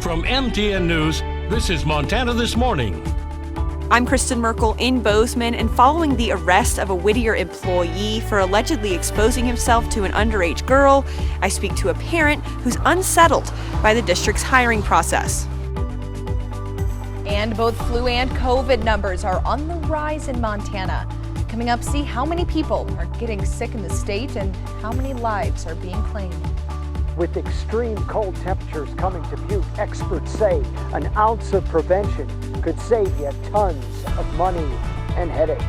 From MTN News, this is Montana This Morning. I'm Kristen Merkel in Bozeman, and following the arrest of a Whittier employee for allegedly exposing himself to an underage girl, I speak to a parent who's unsettled by the district's hiring process. And both flu and COVID numbers are on the rise in Montana. Coming up, see how many people are getting sick in the state and how many lives are being claimed. With extreme cold temperatures coming to Butte, experts say an ounce of prevention could save you tons of money and headaches.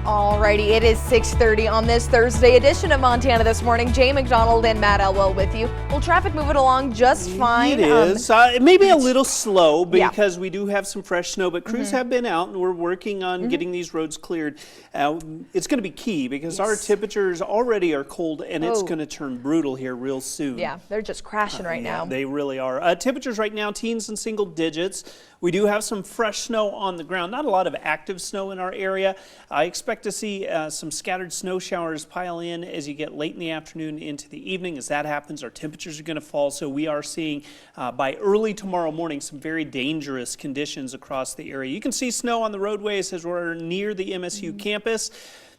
Alrighty, it is 6:30 on this Thursday edition of Montana This Morning. Jay McDonald and Matt Elwell with you. Well, traffic moving along just fine. It is. It may be a little slow because we do have some fresh snow, but crews have been out and we're working on getting these roads cleared. It's going to be key because our temperatures already are cold and it's going to turn brutal here real soon. Yeah, they're just crashing right now. They really are. Temperatures right now, teens and single digits. We do have some fresh snow on the ground. Not a lot of active snow in our area. I expect to see some scattered snow showers pile in as you get late in the afternoon into the evening. As that happens, our temperatures are going to fall. So we are seeing by early tomorrow morning some very dangerous conditions across the area. You can see snow on the roadways as we're near the MSU campus.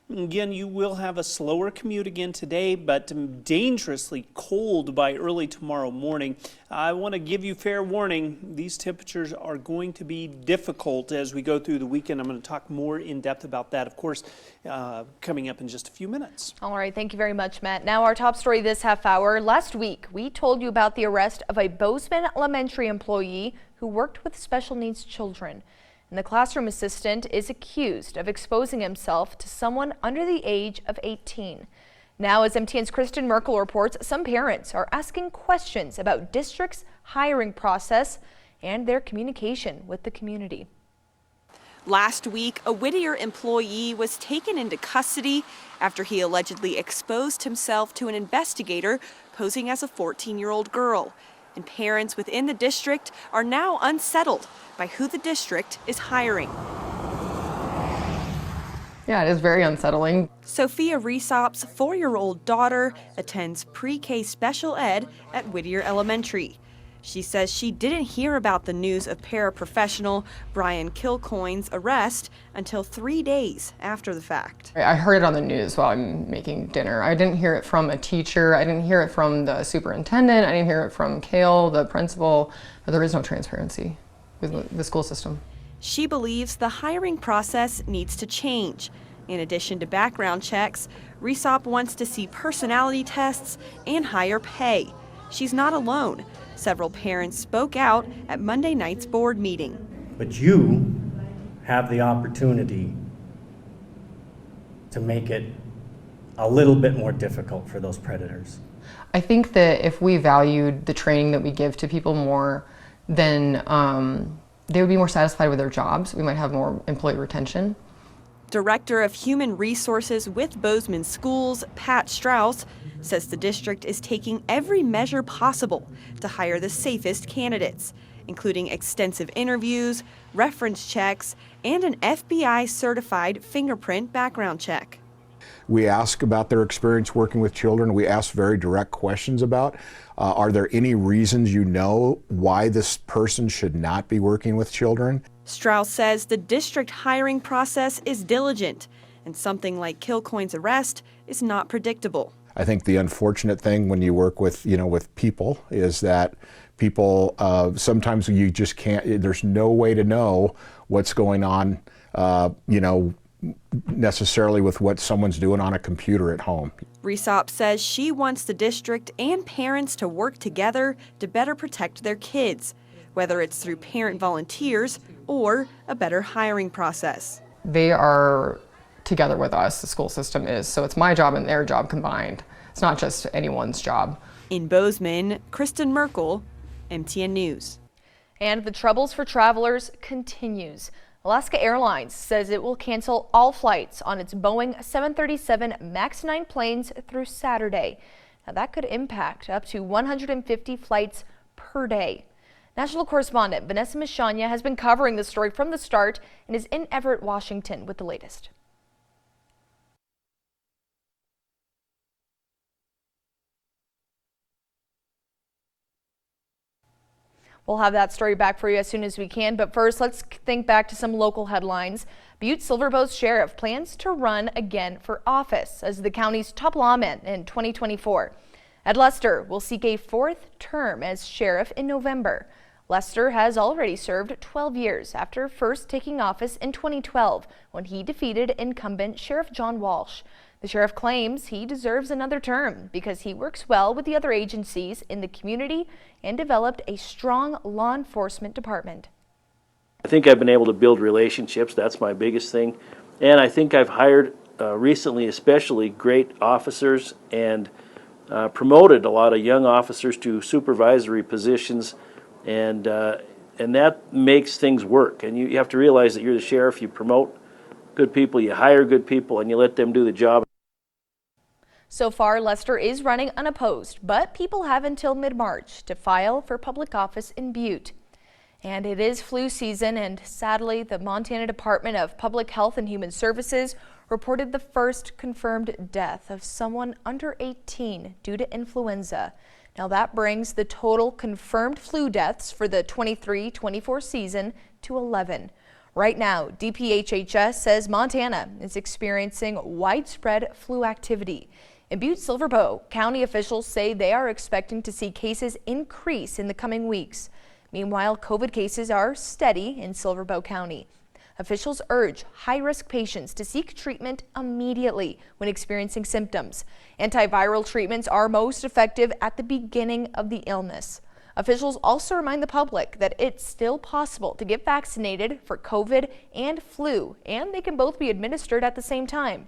Again, you will have a slower commute again today, but dangerously cold by early tomorrow morning. I want to give you fair warning. These temperatures are going to be difficult as we go through the weekend. I'm going to talk more in depth about that, of course, coming up in just a few minutes. All right. Thank you very much, Matt. Now our top story this half hour. Last week, we told you about the arrest of a Bozeman Elementary employee who worked with special needs children. And the classroom assistant is accused of exposing himself to someone under the age of 18. Now, as MTN's Kristen Merkel reports, some parents are asking questions about district's hiring process and their communication with the community. Last week, a Whittier employee was taken into custody after he allegedly exposed himself to an investigator posing as a 14-year-old girl. And parents within the district are now unsettled by who the district is hiring. Yeah, it is very unsettling. Sophia Resop's 4-year-old daughter attends pre-K special ed at Whittier Elementary. She says she didn't hear about the news of paraprofessional Brian Kilcoyne's arrest until 3 days after the fact. I heard it on the news while I'm making dinner. I didn't hear it from a teacher. I didn't hear it from the superintendent. I didn't hear it from Kale, the principal. There is no transparency with the school system. She believes the hiring process needs to change. In addition to background checks, Resop wants to see personality tests and higher pay. She's not alone. Several parents spoke out at Monday night's board meeting. But you have the opportunity to make it a little bit more difficult for those predators. I think that if we valued the training that we give to people more, then they would be more satisfied with their jobs. We might have more employee retention. Director of Human Resources with Bozeman Schools, Pat Strauss, says the district is taking every measure possible to hire the safest candidates, including extensive interviews, reference checks, and an FBI-certified fingerprint background check. We ask about their experience working with children. We ask very direct questions about, are there any reasons you know why this person should not be working with children? Strauss says the district hiring process is diligent, and something like Kilcoyne's arrest is not predictable. I think the unfortunate thing when you work with, with people is that people, sometimes you just can't, there's no way to know what's going on, necessarily with what someone's doing on a computer at home. Resop says she wants the district and parents to work together to better protect their kids, whether it's through parent volunteers or a better hiring process. They are together with us, the school system is, so it's my job and their job combined. It's not just anyone's job. In Bozeman, Kristen Merkel, MTN News. And the troubles for travelers continues. Alaska Airlines says it will cancel all flights on its Boeing 737 MAX 9 planes through Saturday. Now that could impact up to 150 flights per day. National correspondent Vanessa Michanya has been covering the story from the start and is in Everett, Washington with the latest. We'll have that story back for you as soon as we can, but first let's think back to some local headlines. Butte Silver sheriff plans to run again for office as the county's top lawman in 2024. Ed Lester will seek a 4th term as sheriff in November. Lester has already served 12 years after first taking office in 2012 when he defeated incumbent Sheriff John Walsh. The sheriff claims he deserves another term because he works well with the other agencies in the community and developed a strong law enforcement department. I think I've been able to build relationships. That's my biggest thing. And I think I've hired recently especially great officers and promoted a lot of young officers to supervisory positions, and that makes things work. And you have to realize that you're the sheriff, you promote good people, you hire good people, and you let them do the job. So far, Lester is running unopposed, but people have until mid-March to file for public office in Butte. And it is flu season, and sadly, the Montana Department of Public Health and Human Services reported the first confirmed death of someone under 18 due to influenza. Now that brings the total confirmed flu deaths for the 23-24 season to 11. Right now, DPHHS says Montana is experiencing widespread flu activity. In Butte-Silver County officials say they are expecting to see cases increase in the coming weeks. Meanwhile, COVID cases are steady in Silver County. Officials urge high-risk patients to seek treatment immediately when experiencing symptoms. Antiviral treatments are most effective at the beginning of the illness. Officials also remind the public that it's still possible to get vaccinated for COVID and flu, and they can both be administered at the same time.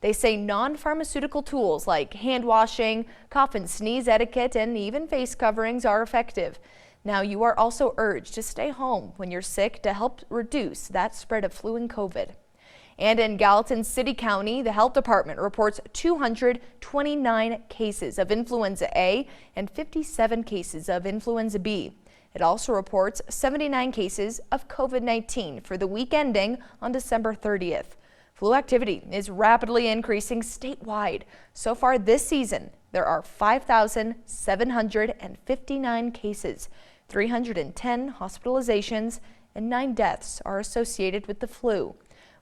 They say non-pharmaceutical tools like hand washing, cough and sneeze etiquette, and even face coverings are effective. Now, you are also urged to stay home when you're sick to help reduce that spread of flu and COVID. And in Gallatin City County, the health department reports 229 cases of influenza A and 57 cases of influenza B. It also reports 79 cases of COVID-19 for the week ending on December 30th. Flu activity is rapidly increasing statewide. So far this season, there are 5,759 cases, 310 hospitalizations, and 9 deaths are associated with the flu.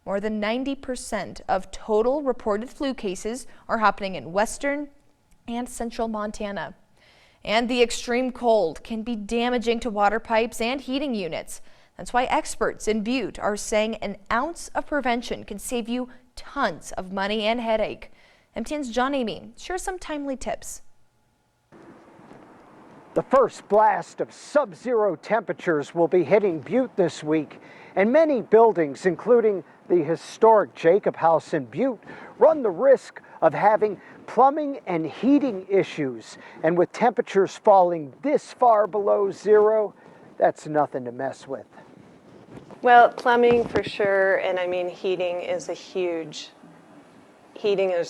More than 90% of total reported flu cases are happening in western and central Montana. And the extreme cold can be damaging to water pipes and heating units. That's why experts in Butte are saying an ounce of prevention can save you tons of money and headache. MTN's John Amy shares some timely tips. The first blast of sub-zero temperatures will be hitting Butte this week, and many buildings, including the historic Jacob House in Butte, run the risk of having plumbing and heating issues. And with temperatures falling this far below zero, that's nothing to mess with. Well, plumbing for sure, and I mean heating is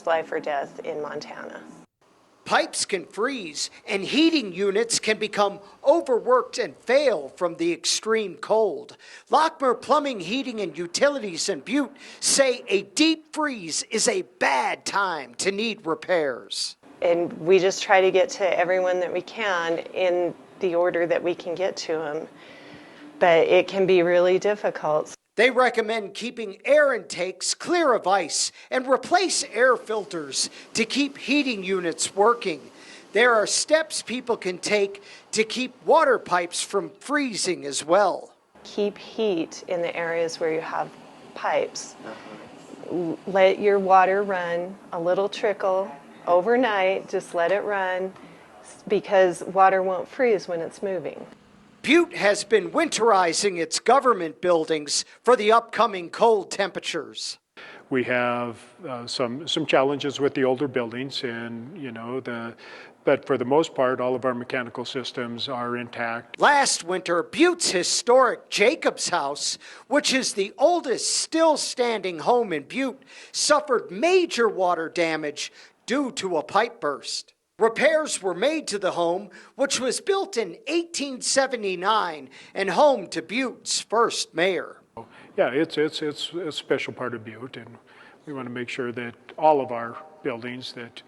life or death in Montana. Pipes can freeze, and heating units can become overworked and fail from the extreme cold. Lockmer Plumbing, Heating, and Utilities in Butte say a deep freeze is a bad time to need repairs. And we just try to get to everyone that we can in the order that we can get to them. But it can be really difficult. They recommend keeping air intakes clear of ice and replace air filters to keep heating units working. There are steps people can take to keep water pipes from freezing as well. Keep heat in the areas where you have pipes. Let your water run, a little trickle overnight, just let it run, because water won't freeze when it's moving. Butte has been winterizing its government buildings for the upcoming cold temperatures. We have some challenges with the older buildings, and but for the most part, all of our mechanical systems are intact. Last winter, Butte's historic Jacob's House, which is the oldest still standing home in Butte, suffered major water damage due to a pipe burst. Repairs were made to the home, which was built in 1879 and home to Butte's first mayor. Yeah, it's a special part of Butte, and we want to make sure that all of our buildings that,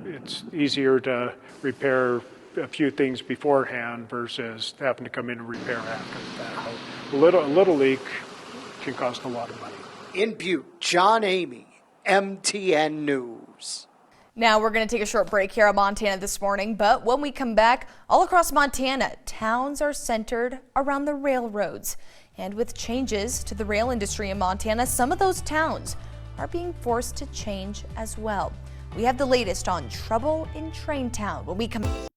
it's easier to repair a few things beforehand versus having to come in and repair after the fact. A little leak can cost a lot of money. In Butte, John Amy, MTN News. Now we're going to take a short break here on Montana This Morning, but when we come back, all across Montana, towns are centered around the railroads. And with changes to the rail industry in Montana, some of those towns are being forced to change as well. We have the latest on trouble in Train Town when we come